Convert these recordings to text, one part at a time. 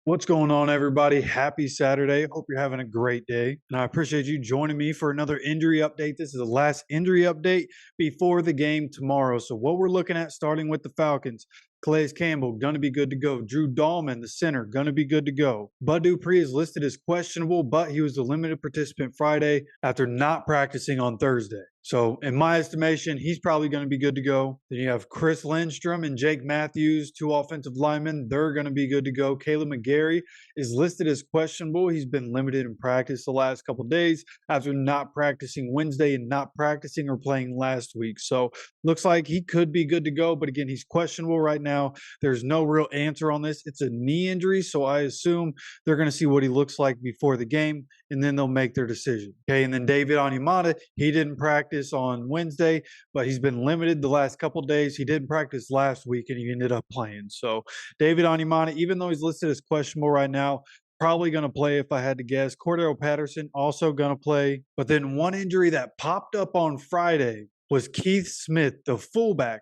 What's going on, everybody? Happy Saturday. Hope you're having a great day. And I appreciate you joining me for another injury update. This is the last injury update before the game tomorrow. So, what we're looking at, starting with the Falcons, Calais Campbell, going to be good to go. Drew Dahlman, the center, going to be good to go. Bud Dupree is listed as questionable, but he was a limited participant Friday after not practicing on Thursday. So, in my estimation, he's probably going to be good to go. Then you have Chris Lindstrom and Jake Matthews, two offensive linemen. They're going to be good to go. Caleb McGarry is listed as questionable. He's been limited in practice the last couple of days after not practicing Wednesday and not practicing or playing last week. So, looks like he could be good to go. But again, he's questionable right now. There's no real answer on this. It's a knee injury. So, I assume they're going to see what he looks like before the game and then they'll make their decision. Okay. And then David Onyemata, he didn't practice on Wednesday, but he's been limited the last couple of days. He didn't practice last week and he ended up playing. So David Onyemata, even though he's listed as questionable right now, probably going to play if I had to guess. Cordero Patterson also going to play. But then one injury that popped up on Friday was Keith Smith, the fullback,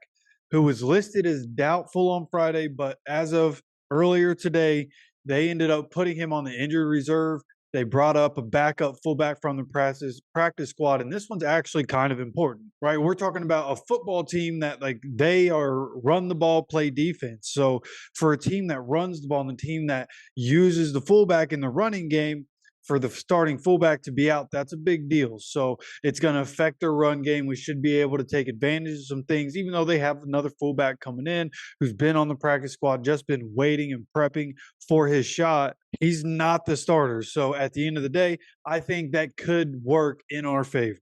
who was listed as doubtful on Friday, but as of earlier today, they ended up putting him on the injury reserve. They brought up a backup fullback from the practice squad, and this one's actually kind of important, right? We're talking about a football team that they are run the ball, play defense. So for a team that runs the ball and the team that uses the fullback in the running game, for the starting fullback to be out, that's a big deal. So it's going to affect their run game. We should be able to take advantage of some things, even though they have another fullback coming in who's been on the practice squad, just been waiting and prepping for his shot. He's not the starter. So at the end of the day, I think that could work in our favor.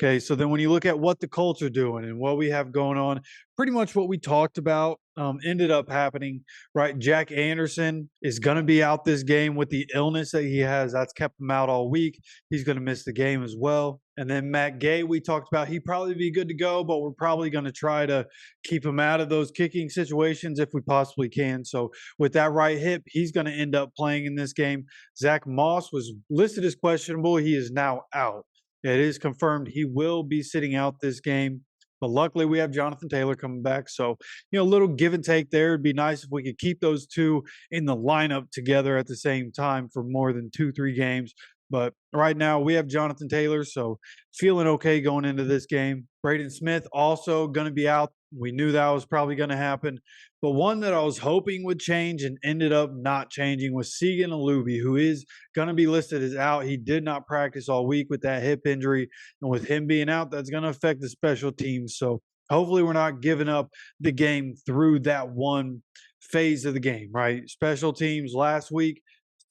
Okay, so then when you look at what the Colts are doing and what we have going on, pretty much what we talked about ended up happening, right? Jack Anderson is going to be out this game with the illness that he has. That's kept him out all week. He's going to miss the game as well. And then Matt Gay, we talked about, he'd probably be good to go, but we're probably going to try to keep him out of those kicking situations if we possibly can. So with that right hip, he's going to end up playing in this game. Zack Moss was listed as questionable. He is now out. It is confirmed he will be sitting out this game. But luckily, we have Jonathan Taylor coming back. So, a little give and take there. It'd be nice if we could keep those two in the lineup together at the same time for more than 2-3 games. But right now, we have Jonathan Taylor. So, feeling okay going into this game. Braden Smith also going to be out. We knew that was probably going to happen. But one that I was hoping would change and ended up not changing was Segan Alubi, who is going to be listed as out. He did not practice all week with that hip injury. And with him being out, that's going to affect the special teams. So hopefully we're not giving up the game through that one phase of the game, right? Special teams last week,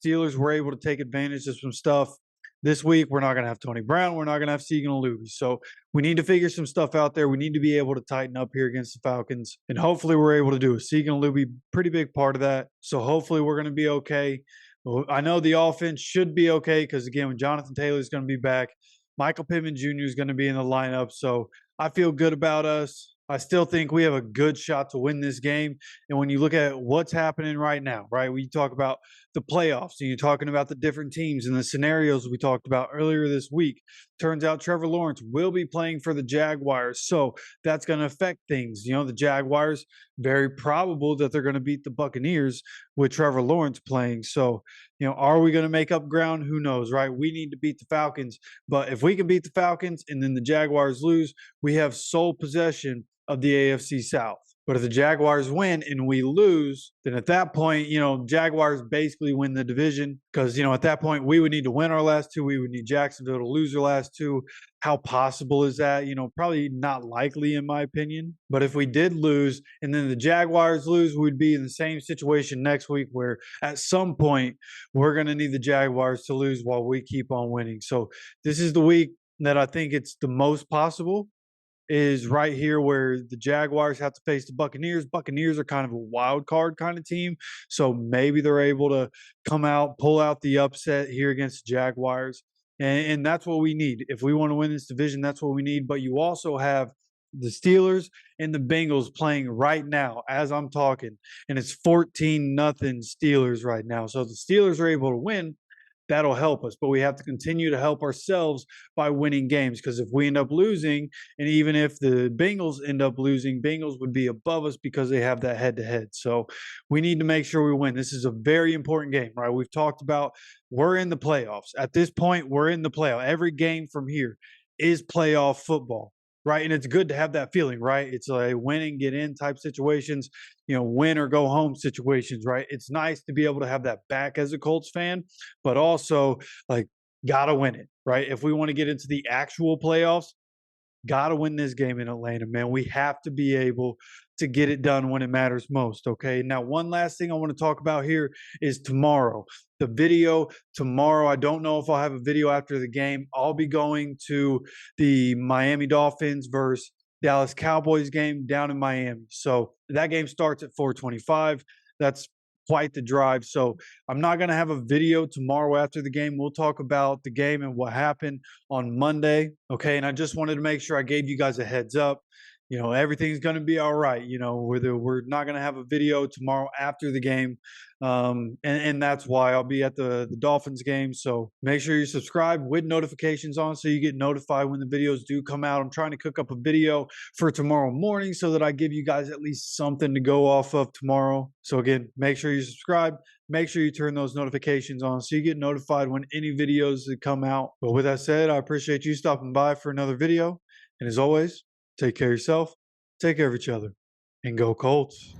Steelers were able to take advantage of some stuff. This week, we're not going to have Tony Brown. We're not going to have Segan Alubi. So we need to figure some stuff out there. We need to be able to tighten up here against the Falcons. And hopefully we're able to do it. Segan Alubi, pretty big part of that. So hopefully we're going to be okay. Well, I know the offense should be okay because, again, when Jonathan Taylor is going to be back, Michael Pittman Jr. is going to be in the lineup. So I feel good about us. I still think we have a good shot to win this game. And when you look at what's happening right now, right, we talk about the playoffs and you're talking about the different teams and the scenarios we talked about earlier this week. Turns out Trevor Lawrence will be playing for the Jaguars. So that's going to affect things. The Jaguars, very probable that they're going to beat the Buccaneers with Trevor Lawrence playing. So, are we going to make up ground? Who knows, right? We need to beat the Falcons. But if we can beat the Falcons and then the Jaguars lose, we have sole possession of the AFC South. But if the Jaguars win and we lose, then at that point, Jaguars basically win the division because, at that point, we would need to win our last two. We would need Jacksonville to lose their last two. How possible is that? Probably not likely in my opinion. But if we did lose and then the Jaguars lose, we'd be in the same situation next week where at some point we're going to need the Jaguars to lose while we keep on winning. So this is the week that I think it's the most possible. Is right here where the Jaguars have to face the Buccaneers. Buccaneers are kind of a wild card kind of team. So maybe they're able to come out, pull out the upset here against the Jaguars. And that's what we need. If we want to win this division, that's what we need. But you also have the Steelers and the Bengals playing right now as I'm talking. And it's 14-0 Steelers right now. So if the Steelers are able to win, that'll help us. But we have to continue to help ourselves by winning games, because if we end up losing, and even if the Bengals end up losing, Bengals would be above us because they have that head to head. So we need to make sure we win. This is a very important game, right? We've talked about we're in the playoffs. At this point, we're in the playoff. Every game from here is playoff football, right? And it's good to have that feeling, right? It's a win and get in type situations, win or go home situations, right? It's nice to be able to have that back as a Colts fan, but also like gotta win it, right? If we want to get into the actual playoffs, got to win this game in Atlanta, man. We have to be able to get it done when it matters most. Okay. Now, one last thing I want to talk about here is tomorrow. The video tomorrow. I don't know if I'll have a video after the game. I'll be going to the Miami Dolphins versus Dallas Cowboys game down in Miami. So that game starts at 4:25. That's quite the drive. So I'm not going to have a video tomorrow after the game. We'll talk about the game and what happened on Monday. Okay. And I just wanted to make sure I gave you guys a heads up. Everything's going to be all right. We're not going to have a video tomorrow after the game. And that's why I'll be at the Dolphins game. So make sure you subscribe with notifications on so you get notified when the videos do come out. I'm trying to cook up a video for tomorrow morning so that I give you guys at least something to go off of tomorrow. So again, make sure you subscribe. Make sure you turn those notifications on so you get notified when any videos that come out. But with that said, I appreciate you stopping by for another video. And as always, take care of yourself, take care of each other, and go Colts.